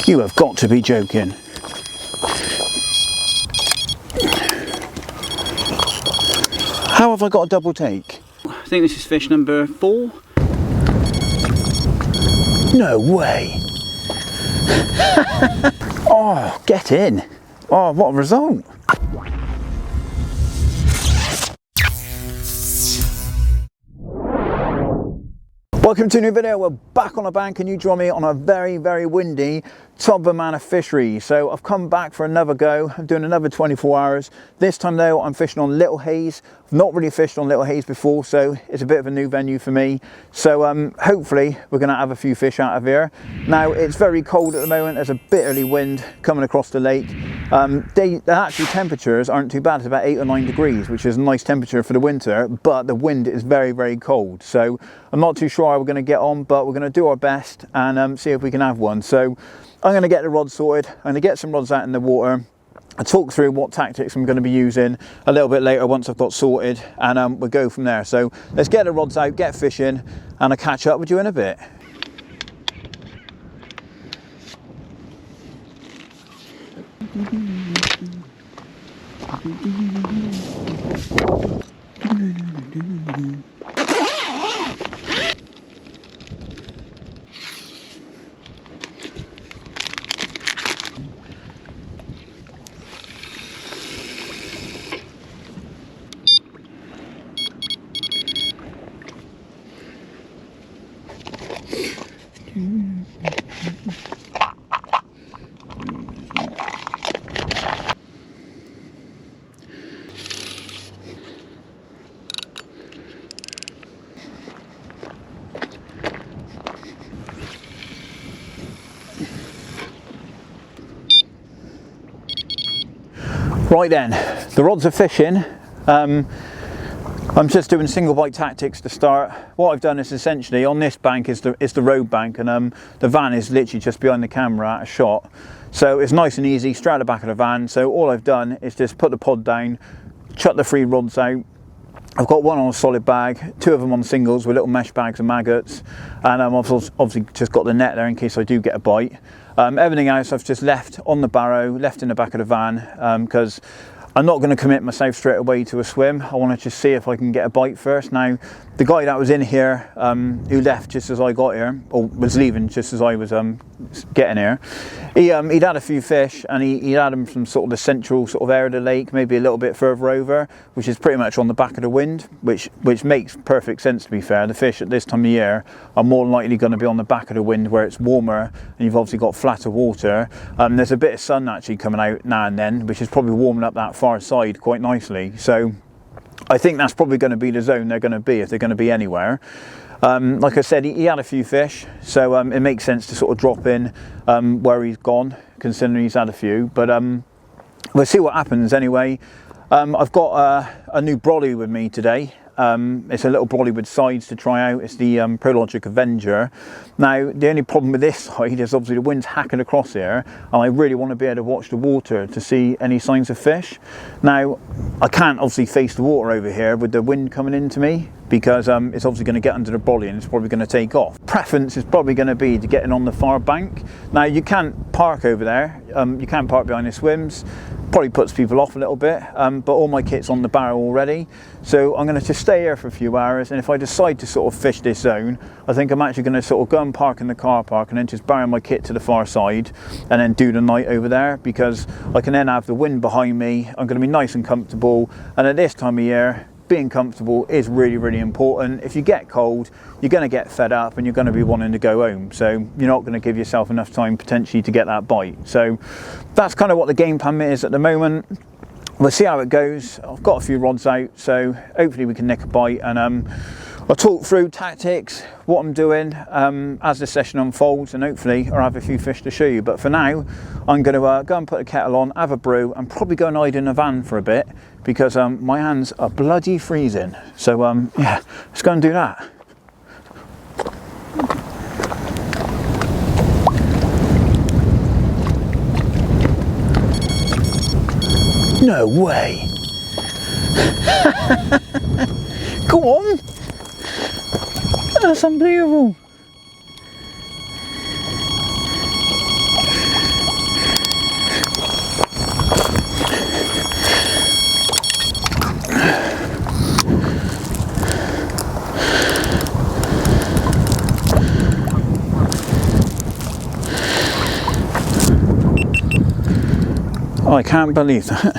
You have got to be joking. How have I got a double take? I think this is fish number 4. No way. Oh, get in. Oh, what a result. Welcome to a new video. We're back on the bank and you join me on a very windy Todber Manor Fisheries. So I've come back for another go. I'm doing another 24 hours. This time though I'm fishing on Little Hayes. I've not really fished on Little Hayes before, so it's a bit of a new venue for me. So hopefully we're going to have a few fish out of here. Now it's very cold at the moment. There's a bitterly wind coming across the lake. The actual temperatures aren't too bad. It's about 8 or 9 degrees, which is a nice temperature for the winter, but the wind is very cold. So I'm not too sure how we're going to get on, but we're going to do our best and see if we can have one. So I'm going to get the rod sorted. I'm going to get some rods out in the water. I'll talk through what tactics I'm going to be using a little bit later once I've got sorted, and we'll go from there. So let's get the rods out, get fishing, and I'll catch up with you in a bit. Right then, the rods are fishing. I'm just doing single bite tactics to start. What I've done is essentially on this bank is the road bank, and the van is literally just behind the camera at a shot. So it's nice and easy, straight at the back of the van. So all I've done is just put the pod down, chuck the 3 rods out. I've got one on a solid bag, 2 of them on singles with little mesh bags and maggots, and I've obviously just got the net there in case I do get a bite. Everything else I've just left on the barrow, left in the back of the van, because I'm not going to commit myself straight away to a swim. I want to just see if I can get a bite first. Now, the guy that was in here, who left just as I got here, or was leaving just as I was getting here, he'd had a few fish, and he had them from sort of the central sort of area of the lake, maybe a little bit further over, which is pretty much on the back of the wind, which makes perfect sense, to be fair. The fish at this time of year are more than likely going to be on the back of the wind where it's warmer, and you've obviously got flatter water. There's a bit of sun actually coming out now and then, which is probably warming up that far side quite nicely. So I think that's probably going to be the zone they're going to be, if they're going to be anywhere. Like I said, he had a few fish, so it makes sense to sort of drop in where he's gone, considering he's had a few. But we'll see what happens anyway. I've got a new brolly with me today. It's a little brolly with sides to try out. It's the Prologic Avenger. Now, the only problem with this side is obviously the wind's hacking across here, and I really want to be able to watch the water to see any signs of fish. Now, I can't obviously face the water over here with the wind coming into me, because it's obviously going to get under the brolly and it's probably going to take off. Preference is probably going to be to getting on the far bank. Now, you can't park over there. You can't park behind the swims. Probably puts people off a little bit, but all my kit's on the barrow already, so I'm going to just stay here for a few hours, and if I decide to sort of fish this zone, I think I'm actually going to sort of go and park in the car park and then just barrow my kit to the far side and then do the night over there, because I can then have the wind behind me. I'm going to be nice and comfortable, and at this time of year being comfortable is really important. If you get cold, you're going to get fed up and you're going to be wanting to go home, so you're not going to give yourself enough time potentially to get that bite. So that's kind of what the game plan is at the moment. We'll see how it goes. I've got a few rods out, so hopefully we can nick a bite, and I'll talk through tactics, what I'm doing as the session unfolds, and hopefully I'll have a few fish to show you. But for now, I'm going to go and put a kettle on, have a brew, and probably go and hide in the van for a bit, because my hands are bloody freezing. So yeah, let's go and do that. No way. Go on. That's unbelievable. Oh, I can't believe that.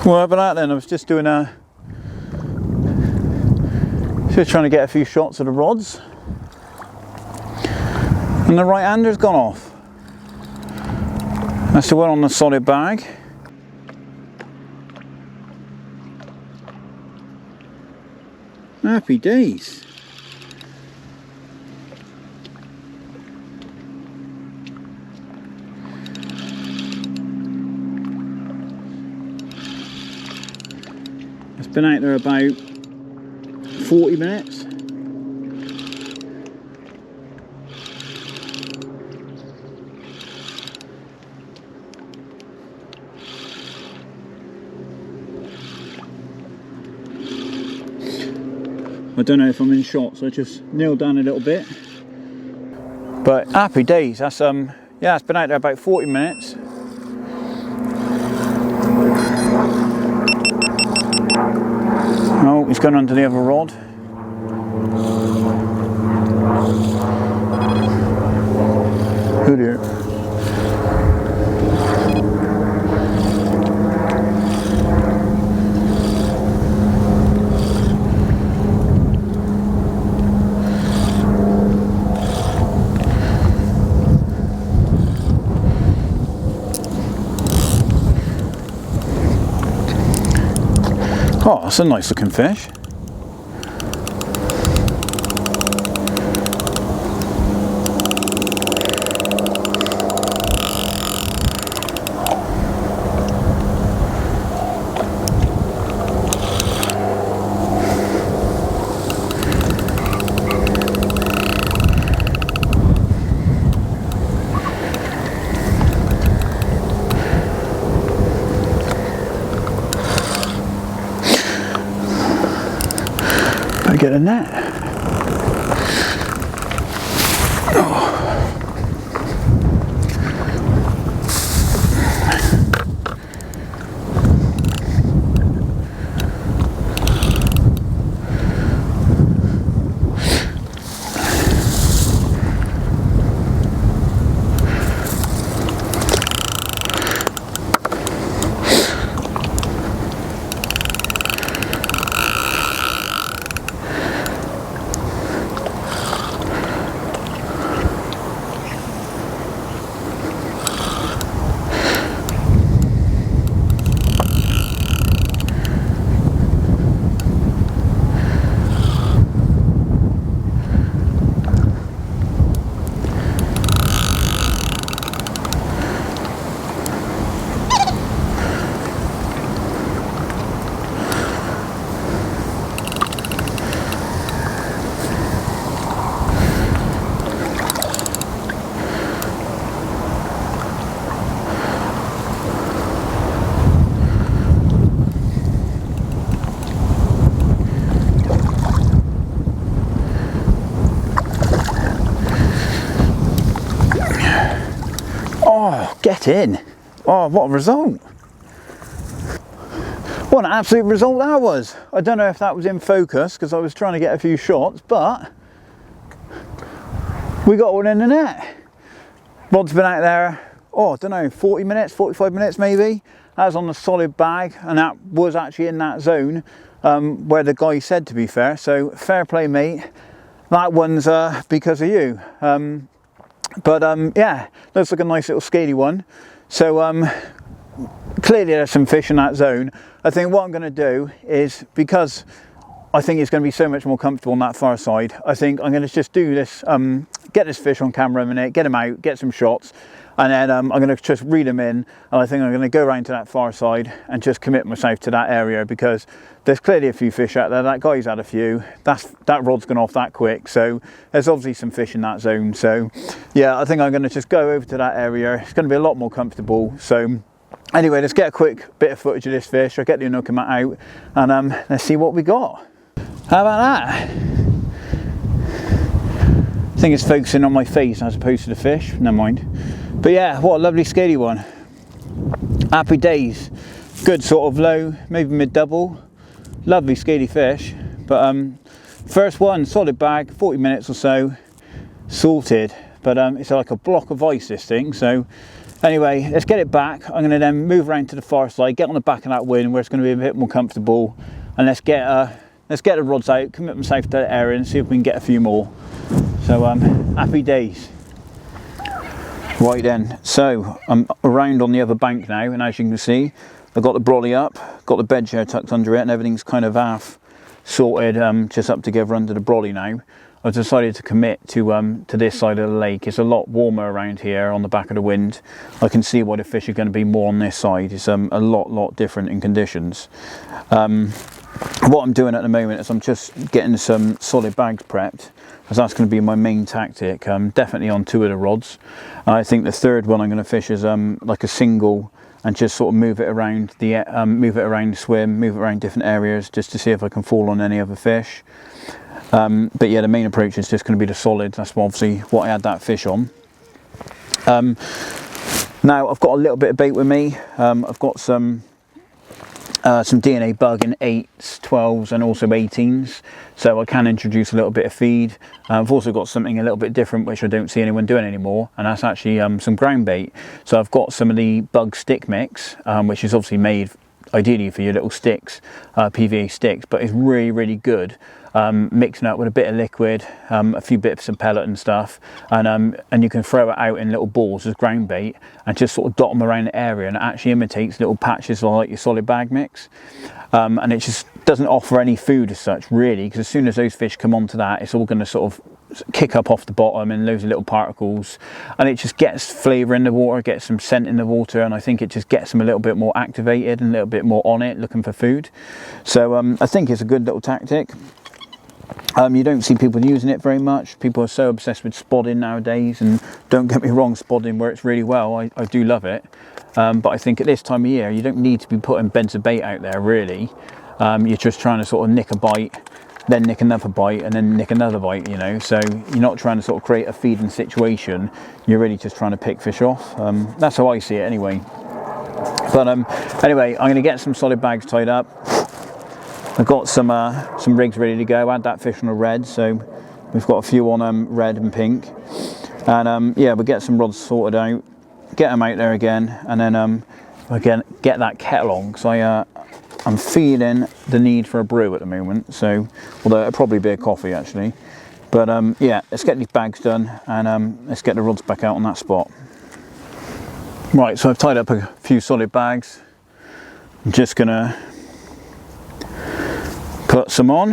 Well, how about that then? I was just doing just trying to get a few shots of the rods, and the right hander's gone off. That's the one on the solid bag. Happy days. It's been out there about 40 minutes. I don't know if I'm in shot, so I just nailed down a little bit. But happy days. That's yeah, it's been out there about 40 minutes. Oh, he's going onto the other rod. Oh dear. Oh, that's a nice looking fish. Get a net. Oh. Get in. Oh, what a result. What an absolute result that was. I don't know if that was in focus because I was trying to get a few shots, but we got one in the net. Rod's been out there, oh, I don't know, 40 minutes, 45 minutes maybe. That was on the solid bag, and that was actually in that zone where the guy said, to be fair. So fair play, mate. That one's because of you. Yeah, looks like a nice little scaly one. So clearly there's some fish in that zone. I think what I'm going to do is, because I think it's going to be so much more comfortable on that far side, I think I'm going to just do this, get this fish on camera a minute, get him out, get some shots, and then I'm going to just reel him in, and I think I'm going to go around to that far side and just commit myself to that area, because there's clearly a few fish out there. That guy's had a few. That rod's gone off that quick, so there's obviously some fish in that zone. So yeah, I think I'm going to just go over to that area. It's going to be a lot more comfortable. So anyway, let's get a quick bit of footage of this fish. I'll get the Anoka mat out, and let's see what we got. How about that? I think it's focusing on my face as opposed to the fish. Never mind. But yeah, what a lovely scaly one. Happy days. Good sort of low, maybe mid double. Lovely scaly fish. But first one, solid bag, 40 minutes or so, salted. But it's like a block of ice, this thing. So Anyway, let's get it back. I'm going to then move around to the far side, get on the back of that wind where it's going to be a bit more comfortable, and let's get the rods out, commit myself to that area and see if we can get a few more. So happy days. Right then, so I'm around on the other bank now, and as you can see, I've got the brolly up, got the bed chair tucked under it, and everything's kind of half sorted, just up together under the brolly now. I've decided to commit to this side of the lake. It's a lot warmer around here on the back of the wind. I can see why the fish are going to be more on this side. It's a lot different in conditions. What I'm doing at the moment is I'm just getting some solid bags prepped, because that's going to be my main tactic. Definitely on 2 of the rods. I think the third one I'm going to fish is like a single, and just sort of move it around the swim, move it around different areas, just to see if I can fall on any other fish. But yeah, the main approach is just going to be the solid. That's obviously what I had that fish on. Now I've got a little bit of bait with me. I've got some DNA bug in 8s, 12s and also 18s, so I can introduce a little bit of feed. I've also got something a little bit different which I don't see anyone doing anymore, and that's actually some ground bait. So I've got some of the bug stick mix, which is obviously made ideally for your little sticks, PVA sticks, but it's really good. Mixing up with a bit of liquid, a few bits of pellet and stuff, and you can throw it out in little balls as ground bait and just sort of dot them around the area, and it actually imitates little patches like your solid bag mix. And it just doesn't offer any food as such really, because as soon as those fish come onto that, it's all going to sort of kick up off the bottom and loads of little particles, and it just gets flavour in the water, gets some scent in the water, and I think it just gets them a little bit more activated and a little bit more on it, looking for food. So I think it's a good little tactic. You don't see people using it very much. People are so obsessed with spodding nowadays, and don't get me wrong, spodding works really well. I do love it, but I think at this time of year you don't need to be putting beds of bait out there really. You're just trying to sort of nick a bite, then nick another bite, and then nick another bite, you know. So you're not trying to sort of create a feeding situation, you're really just trying to pick fish off. That's how I see it anyway. But anyway, I'm going to get some solid bags tied up. I've got some rigs ready to go. I had that fish on a red, so we've got a few on red and pink. And yeah, we'll get some rods sorted out, get them out there again, and then again get that kettle on, because I'm feeling the need for a brew at the moment. So, although it'll probably be a coffee actually. But yeah, let's get these bags done, and let's get the rods back out on that spot. Right, so I've tied up a few solid bags. I'm just gonna put some on.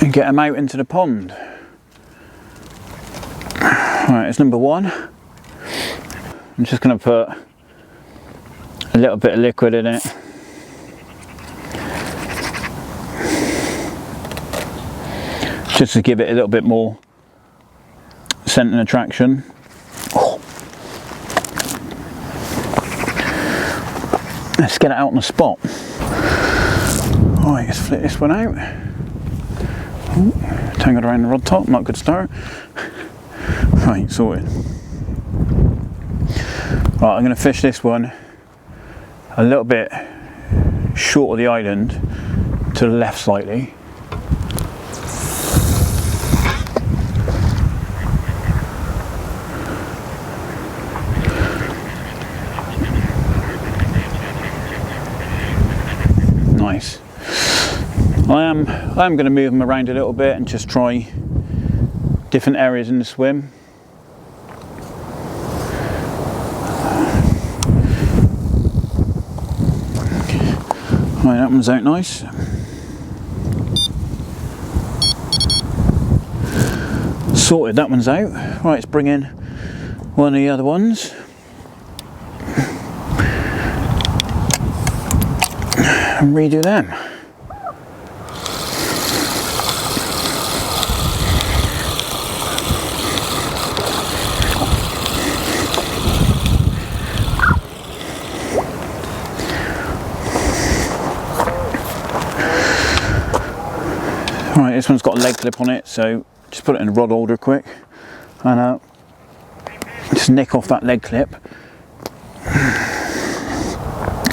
And get them out into the pond. Right, it's number 1. I'm just going to put a little bit of liquid in it. Just to give it a little bit more scent and attraction. Let's get it out on the spot. Right, let's flip this one out. Ooh, tangled around the rod top, not a good start. Right, sorted. Right, I'm going to fish this one a little bit short of the island, to the left slightly. Nice. I am going to move them around a little bit and just try different areas in the swim. Right, that one's out nice. Sorted, that one's out. Right, let's bring in one of the other ones. And redo them. Right, this one's got a leg clip on it, so just put it in a rod holder quick, and just nick off that leg clip.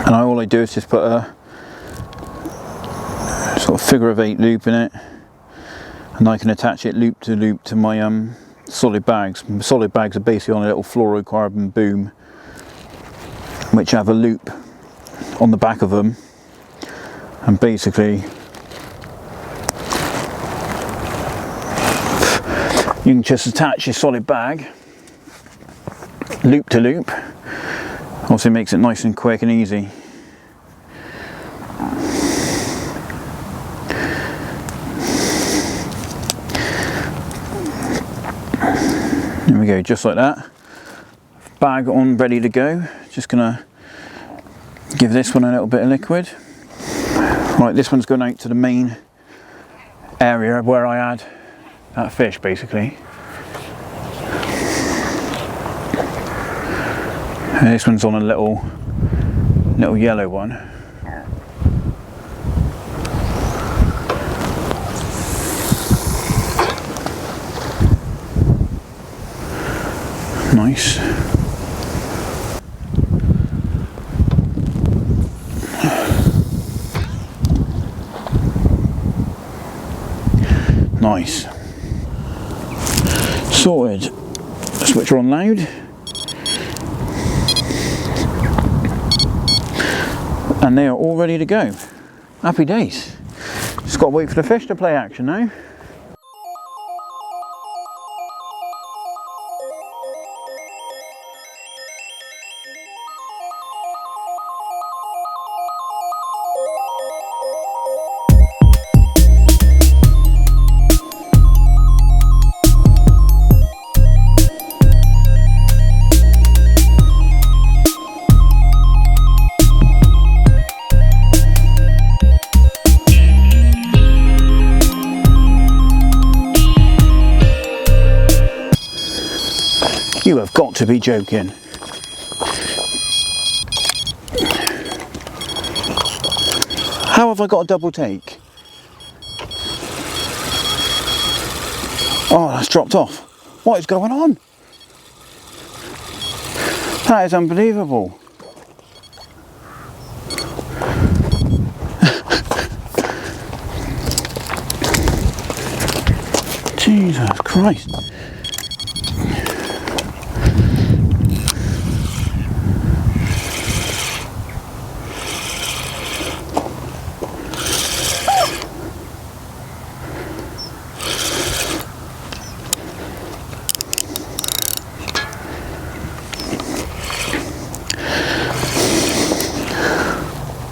And all I do is just put a sort of figure of 8 loop in it, and I can attach it loop to loop to my solid bags. Solid bags are basically on a little fluorocarbon boom which have a loop on the back of them, and basically you can just attach your solid bag loop to loop. Also makes it nice and quick and easy. There we go, just like that. Bag on, ready to go. Just gonna give this one a little bit of liquid. Right, this one's going out to the main area where I had that fish, basically. And this one's on a little yellow one. Nice. Nice. Sorted. Switcher on loud. And they are all ready to go. Happy days. Just got to wait for the fish to play action now. You have got to be joking. How have I got a double take? Oh, that's dropped off. What is going on? That is unbelievable. Jesus Christ.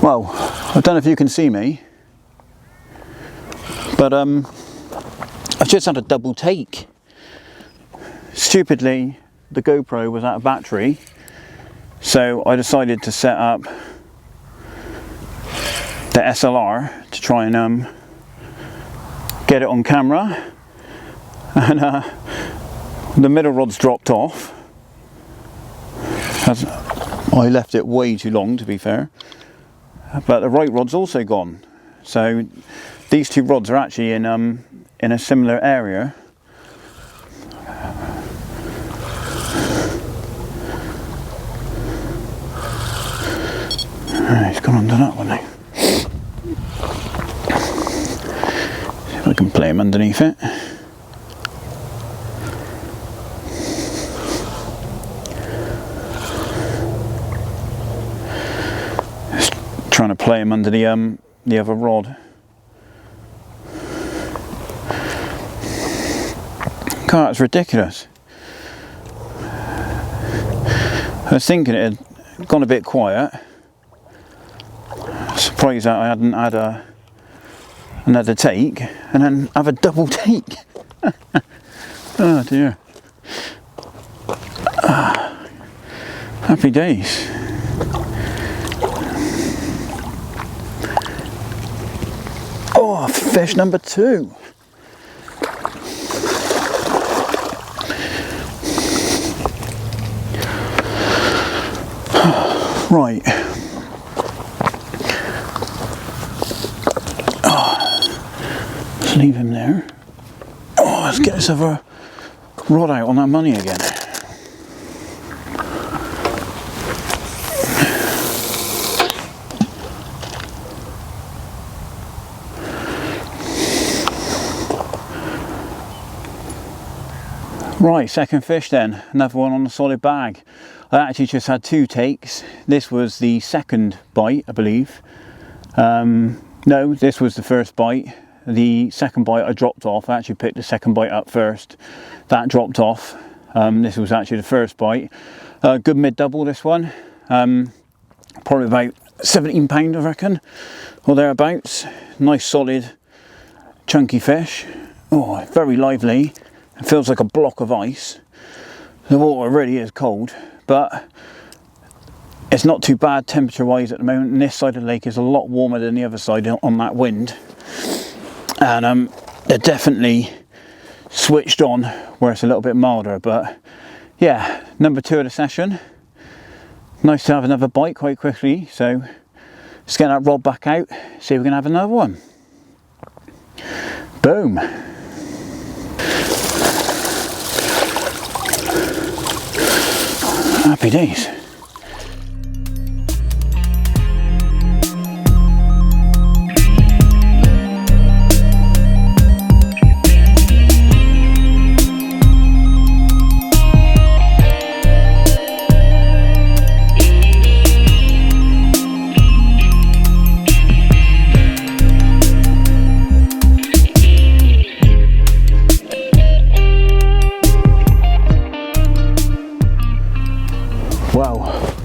Well, I don't know if you can see me, but I've just had a double take. Stupidly, the GoPro was out of battery, so I decided to set up the SLR to try and get it on camera, and the middle rod's dropped off. I left it way too long, to be fair. But the right rod's also gone. So these two rods are actually in a similar area. He's gone under that one now. See if I can play him underneath it. Trying to play him under the other rod. God, it's ridiculous. I was thinking it had gone a bit quiet. Surprised that I hadn't had another take, and then have a double take. Oh dear. Happy days. Oh, fish number 2. Right. Oh, let's leave him there. Oh, let's get this other rod out on that money again. Right, second fish then, another one on a solid bag. I actually just had 2 takes. This was the second bite, I believe. No, this was the first bite. The second bite I dropped off. I actually picked the second bite up first. That dropped off. This was actually the first bite. Good mid-double, this one. Probably about 17 pound, I reckon, or thereabouts. Nice solid chunky fish. Oh, very lively. It feels like a block of ice. The water really is cold, but it's not too bad temperature wise at the moment, and this side of the lake is a lot warmer than the other side on that wind. And they're definitely switched on where it's a little bit milder. But yeah, number 2 of the session. Nice to have another bite quite quickly, so let's get that rod back out, see if we can have another one. Boom. Happy days.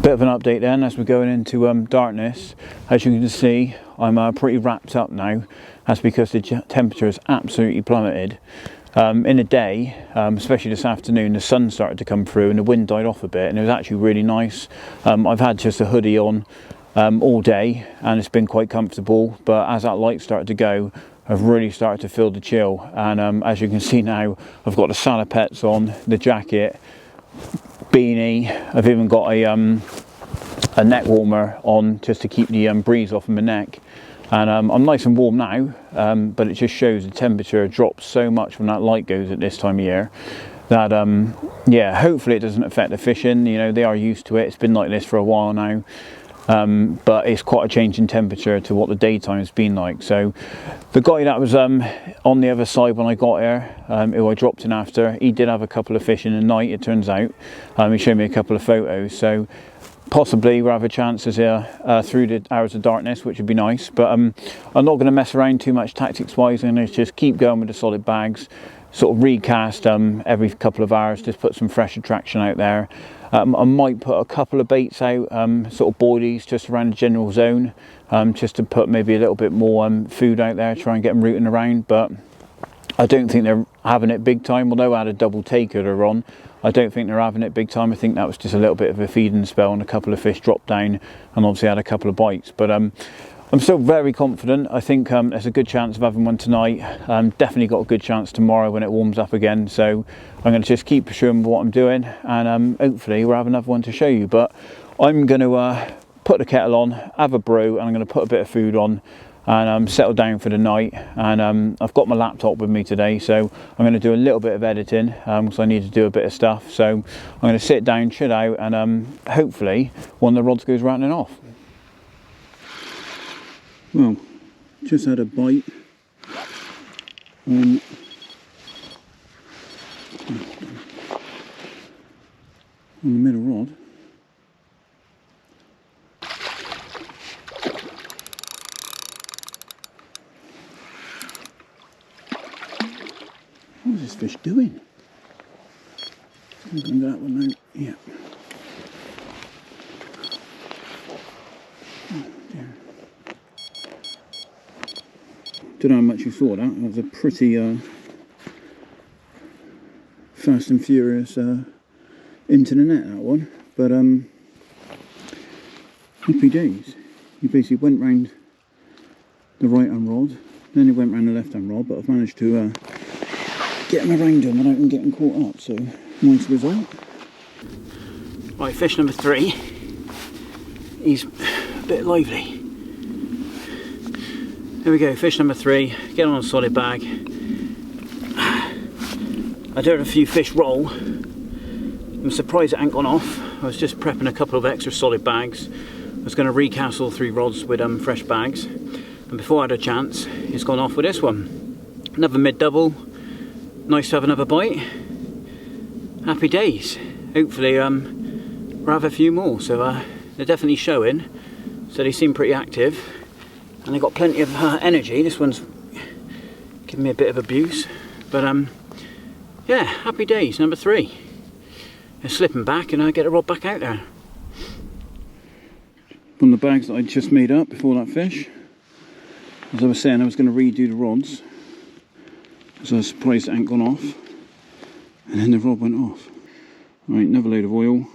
Bit of an update then as we're going into darkness. As you can see, I'm pretty wrapped up now. That's because the temperature has absolutely plummeted. In the day, especially this afternoon, the sun started to come through and the wind died off a bit, and it was actually really nice. I've had just a hoodie on all day and it's been quite comfortable, but as that light started to go, I've really started to feel the chill. And as you can see now, I've got the salopettes on, the jacket, beanie. I've even got a neck warmer on just to keep the breeze off of my neck, and I'm nice and warm now, but it just shows the temperature drops so much when that light goes at this time of year that yeah, hopefully it doesn't affect the fishing. You know, they are used to it. It's been like this for a while now, but it's quite a change in temperature to what the daytime has been like. So the guy that was on the other side when I got here, who I dropped in after, he did have a couple of fish in the night, it turns out. He showed me a couple of photos, so possibly we'll have a chance here through the hours of darkness, which would be nice. But I'm not going to mess around too much tactics wise. I'm going to just keep going with the solid bags, sort of recast every couple of hours, just put some fresh attraction out there. I might put a couple of baits out, sort of boilies just around the general zone, just to put maybe a little bit more food out there, try and get them rooting around. But I don't think they're having it big time, although I had a double take earlier on. I don't think they're having it big time. I think that was just a little bit of a feeding spell and a couple of fish dropped down, and obviously had a couple of bites. But I'm still very confident. I think there's a good chance of having one tonight. Definitely got a good chance tomorrow when it warms up again. So I'm going to just keep pursuing what I'm doing, and hopefully we'll have another one to show you. But I'm going to put the kettle on, have a brew, and I'm going to put a bit of food on, and settle down for the night. And I've got my laptop with me today, so I'm going to do a little bit of editing because I need to do a bit of stuff. So I'm going to sit down, chill out, and hopefully one of the rods goes rattling off. Well, just had a bite on the middle rod. What is this fish doing? I'm going to go that one now. Yeah. Oh dear. Don't know how much you saw that. That was a pretty fast and furious into the net, that one. But happy days. He basically went round the right hand rod, then he went round the left hand rod, but I've managed to get him around him without him getting caught up, so nice result. Right, fish number 3. He's a bit lively. There we go, fish number 3, get on a solid bag. I did a few fish roll. I'm surprised it ain't gone off. I was just prepping a couple of extra solid bags. I was going to recast all 3 rods with fresh bags, and before I had a chance, it's gone off with this one. Another mid-double. Nice to have another bite. happy days. Hopefully we'll have a few more. So they're definitely showing, so they seem pretty active and they've got plenty of energy. This one's giving me a bit of abuse, but yeah, happy days. Number 3. They're slipping back and I get a rod back out there. One of the bags that I just made up before that fish. As I was saying, I was going to redo the rods, so I was surprised it hadn't gone off, and then the rod went off. Right, another load of oil.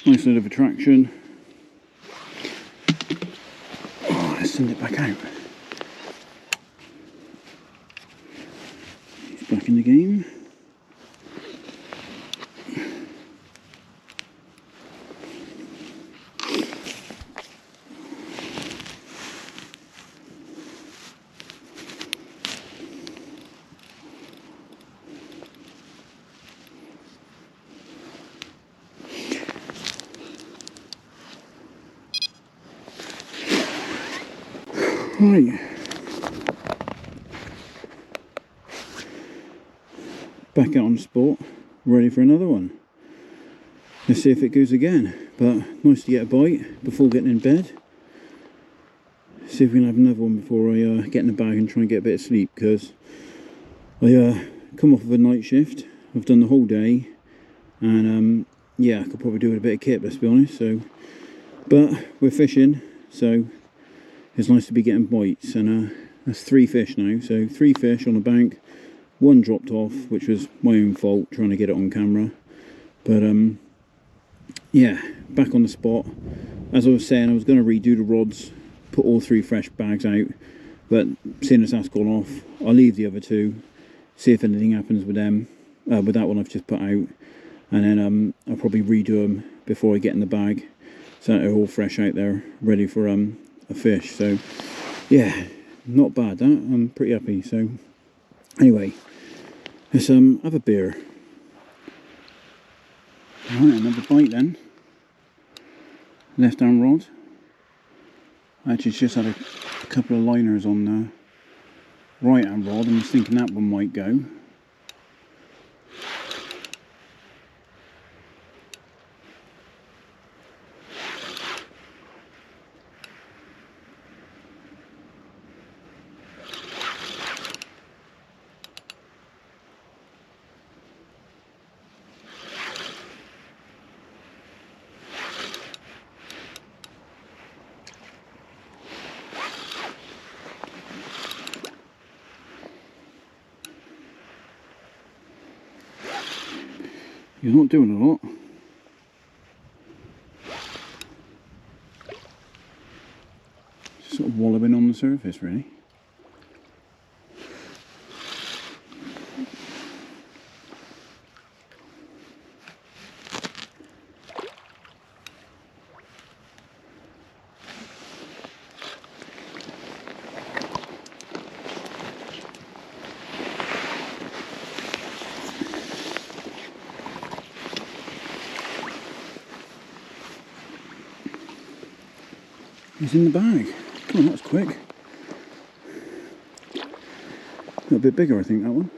Nice load of attraction. Oh, let's send it back out. He's back in the game. Right, back out on the spot, ready for another one. Let's see if it goes again, but nice to get a bite before getting in bed. See if we can have another one before I get in the bag and try and get a bit of sleep, because I come off of a night shift. I've done the whole day, and yeah, I could probably do with a bit of kip, let's be honest. So, but we're fishing, so it's nice to be getting bites, and that's 3 fish now. So 3 fish on the bank, 1 dropped off, which was my own fault trying to get it on camera. But yeah, back on the spot. As I was saying, I was going to redo the rods, put all 3 fresh bags out, but seeing as that's gone off, I'll leave the other 2, see if anything happens with them, with that one I've just put out, and then I'll probably redo them before I get in the bag, so that they're all fresh out there, ready for a fish. So yeah, not bad that. I'm pretty happy. So anyway, let's have a beer. Right, another bite then. Left hand rod. I actually just had a couple of liners on the right hand rod and was thinking that one might go. He's not doing a lot. Just sort of wallowing on the surface, really. He's in the bag. Come on, that was quick. A little bit bigger, I think, that one.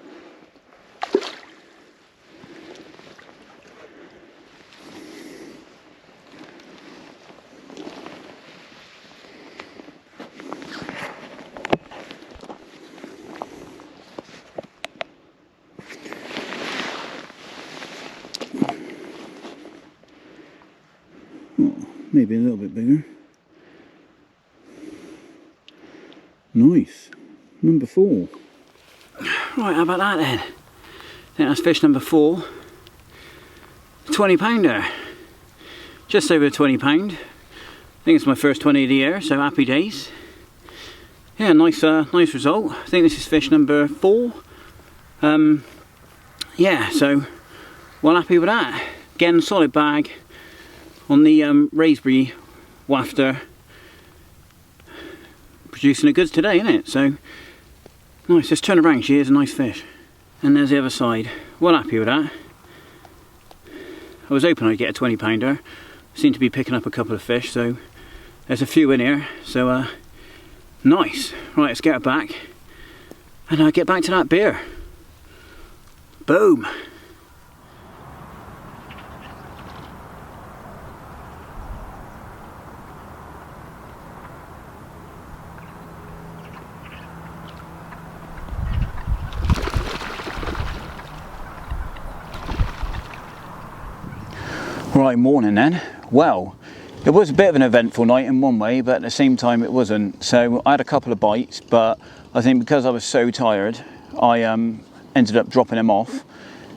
Oh, maybe a little bit bigger. Nice. Number 4. Right, how about that then? I think that's fish number 4. 20 pounder. Just over 20 pound. I think it's my first 20 of the year, so happy days. Yeah, nice nice result. I think this is fish number 4. Yeah, so well happy with that. Again, solid bag on the raspberry wafter. Producing the goods today, isn't it? So nice. Just turn around. She is a nice fish. And there's the other side. Well happy with that. I was hoping I'd get a 20 pounder. Seem to be picking up a couple of fish, so there's a few in here. So Nice. Right, let's get her back and get back to that beer. Boom. Right, morning then. Well, it was a bit of an eventful night in one way, but at the same time it wasn't. So I had a couple of bites, but I think because I was so tired, I ended up dropping them off.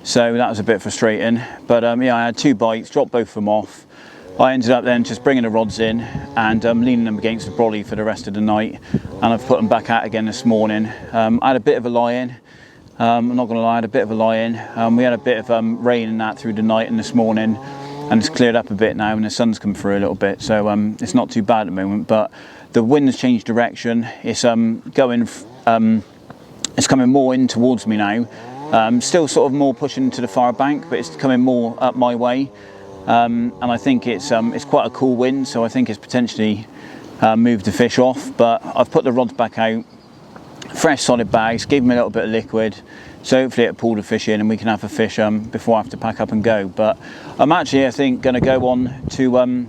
So that was a bit frustrating. But yeah, I had 2 bites, dropped both of them off. I ended up then just bringing the rods in and leaning them against the brolly for the rest of the night. And I've put them back out again this morning. I had a bit of a lie-in. I'm not going to lie, I had a bit of a lie-in. We had a bit of rain and that through the night and this morning. And it's cleared up a bit now and the sun's come through a little bit, so it's not too bad at the moment. But the wind's changed direction. It's it's coming more in towards me now. Still sort of more pushing to the far bank, but it's coming more up my way. And I think it's quite a cool wind, so I think it's potentially moved the fish off. But I've put the rods back out, fresh solid bags, gave them a little bit of liquid. So hopefully it'll pull the fish in and we can have a fish before I have to pack up and go. But I'm actually, I think, going to go on to,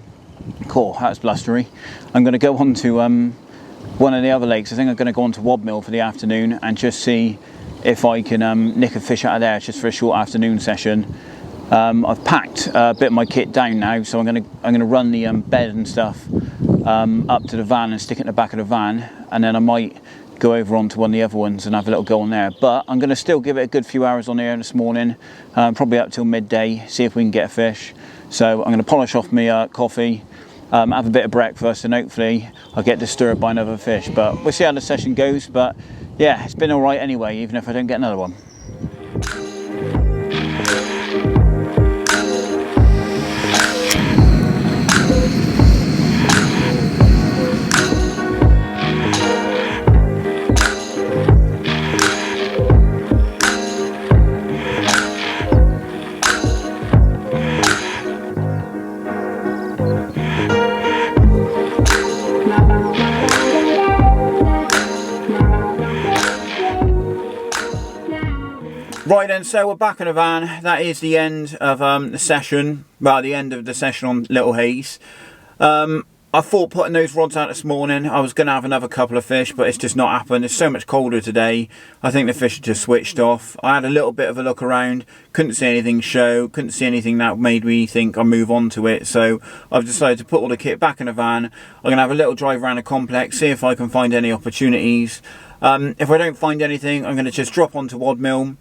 that's blustery. I'm going to go on to one of the other lakes. I think I'm going to go on to Wadmill for the afternoon and just see if I can nick a fish out of there just for a short afternoon session. I've packed a bit of my kit down now, so I'm going to run the bed and stuff up to the van and stick it in the back of the van, and then I might go over onto one of the other ones and have a little go on there. But I'm going to still give it a good few hours on here this morning, probably up till midday, see if we can get a fish. So I'm going to polish off my coffee, have a bit of breakfast, and hopefully I'll get disturbed by another fish. But we'll see how the session goes. But yeah, it's been all right anyway, even if I don't get another one. Right then, so we're back in the van. That is the end of the session. Well, the end of the session on Little Hayes. I thought putting those rods out this morning, I was going to have another couple of fish, but it's just not happened. It's so much colder today. I think the fish just switched off. I had a little bit of a look around, couldn't see anything show, couldn't see anything that made me think I'll move on to it. So I've decided to put all the kit back in the van. I'm going to have a little drive around the complex, see if I can find any opportunities. If I don't find anything, I'm going to just drop onto Wadmill.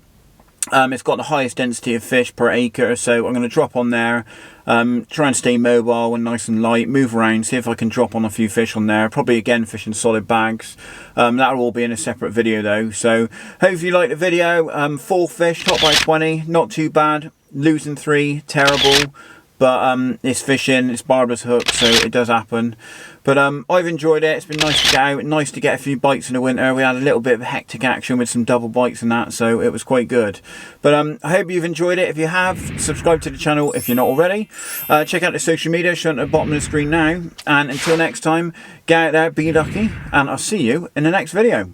It's got the highest density of fish per acre, so I'm going to drop on there, try and stay mobile and nice and light, move around, see if I can drop on a few fish on there, probably again fishing solid bags. That'll all be in a separate video though. So hopefully you like the video. 4 fish, top by 20, not too bad. Losing 3, terrible, but it's fishing, it's barbless hook, so it does happen. But I've enjoyed it. It's been nice to get out, nice to get a few bites in the winter. We had a little bit of hectic action with some double bites and that, so it was quite good. But I hope you've enjoyed it. If you have, subscribe to the channel if you're not already. Check out the social media shown at the bottom of the screen now. And until next time, get out there, be lucky, and I'll see you in the next video.